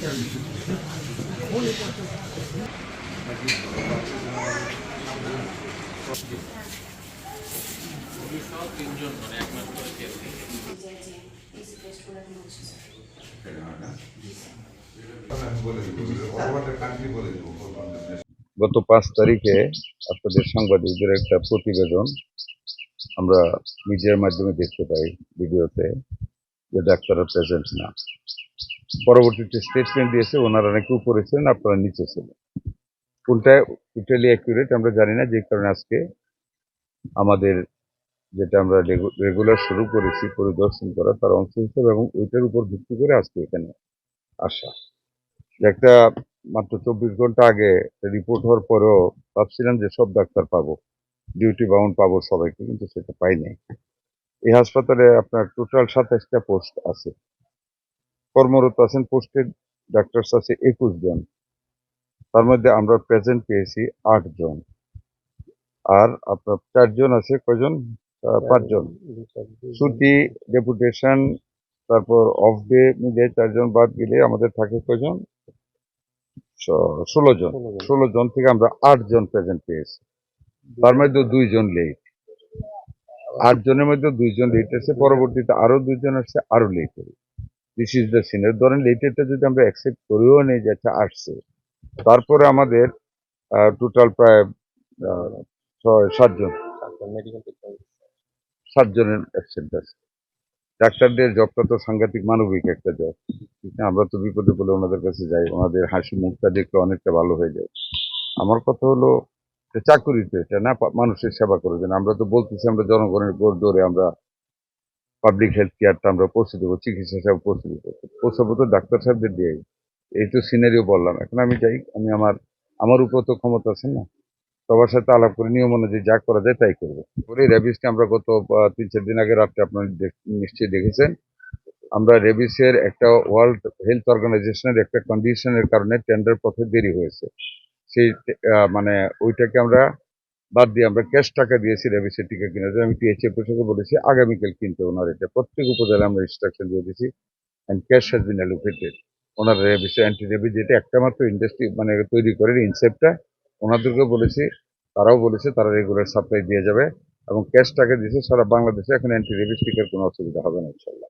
গত 5 তারিখে আপনাদের সাংবাদিকদের একটা প্রতিবেদন আমরা মিডিয়ার মাধ্যমে দেখতে পাই ভিডিওতে, যে ডাক্তাররা প্রেজেন্ট না। পরবর্তীতে স্টেটমেন্ট দিয়েছে ওনারা নাকি উপরে ছিলেন, আপনারা নিচে ছিলেন। কোনটা টোটালি অ্যাকুরেট আমরা জানি না, যে কারণে আজকে আমাদের যেটা আমরা রেগুলার শুরু করেছি পরিদর্শন করা, তার অংশ হিসেবে এবং ওইটার উপর ভিত্তি করে আজকে এখানে আসা। একটা মাত্র 24 ঘন্টা আগে রিপোর্ট হওয়ার পরেও ভাবছিলাম যে সব ডাক্তার পাবো, ডিউটি বাউন্ড পাবো সবাইকে, কিন্তু সেটা পাইনি। এই হাসপাতালে আপনার টোটাল 27টা পোস্ট আছে, কর্মরত আছেন পোস্টেড ডাক্তার আছে 21 জন, তার মধ্যে আমরা প্রেজেন্ট পেয়েছি 8 জন, আর আপনার 4 জন আছে কয়জন, 5 জন ছুটি, ডেপুটেশন, তারপর অফ ডে মিলে 4 জন বাদ দিলে আমাদের থাকে কয়জন, 16 জন থেকে আমরা 8 জন প্রেজেন্ট পেয়েছি। তার মধ্যে 2 জন লেট, 8 জনের মধ্যে 2 জন লেট আছে, পরবর্তীতে আরো 2 জন আসছে আরো লেট হবে। This is the scenery. ধরেন লেটেরটা যদি আমরা অ্যাকসেপ্ট করেও নেই যে আচ্ছা আসছে, তারপরে আমাদের টোটাল প্রায় 7 জন, 7 জনের অ্যাবসেন্ট আছে। ডাক্তারদের জবটা তো সাংঘাতিক মানবিক একটা জব, আমরা তো বিপদে বলে ওনাদের কাছে যাই, ওনাদের হাসি মুখটা দেখলে অনেকটা ভালো হয়ে যায়। আমার কথা হলো চাকুরি তো এটা না, মানুষের সেবা করে দেন। আমরা তো বলতেছি আমরা জনগণের গোড় ধরে আমরা পাবলিক হেলথ কেয়ারটা আমরা পৌঁছে দেবো, চিকিৎসা সেবা পৌঁছে দেবো, পৌঁছাবো তো ডাক্তার সাহেবদের দিয়ে। এই তো সিনারিও বললাম, এখন আমি যাই, আমি আমার উপর তো ক্ষমতা আছে না, সবার সাথে আলাপ করে নিয়ম অনুযায়ী যা করা যায় তাই করবো। পরে রেবিসকে আমরা গত 3-4 দিন আগে রাত্রে আপনারা নিশ্চয়ই দেখেছেন, আমরা রেবিসের একটা ওয়ার্ল্ড হেলথ অর্গানাইজেশনের একটা কন্ডিশনের কারণে টেন্ডার পথে দেরি হয়েছে, সেই মানে ওইটাকে আমরা বাদ দিয়ে আমরা ক্যাশ টাকা দিয়েছি রেবিসের টিকা কেনার জন্য। আমি টিএইচএ প্রশাসকে বলেছি আগামীকাল কিনতে, ওনার এটা প্রত্যেক উপজেলায় আমরা ইনস্ট্রাকশন দিয়ে দিয়েছি, and cash has been allocated. Owner rabies anti rabies যেটা একটা মাত্র ইন্ডাস্ট্রি মানে তৈরি করে ইনসেপ্টটা, ওনাদেরকেও বলেছি, তারাও বলেছে তারা রেগুলার সাপ্লাই দিয়ে যাবে এবং ক্যাশ টাকা দিয়েছে সারা বাংলাদেশে। এখন অ্যান্টি রেবিস টিকার কোনো অসুবিধা হবে না ইনশাল্লাহ।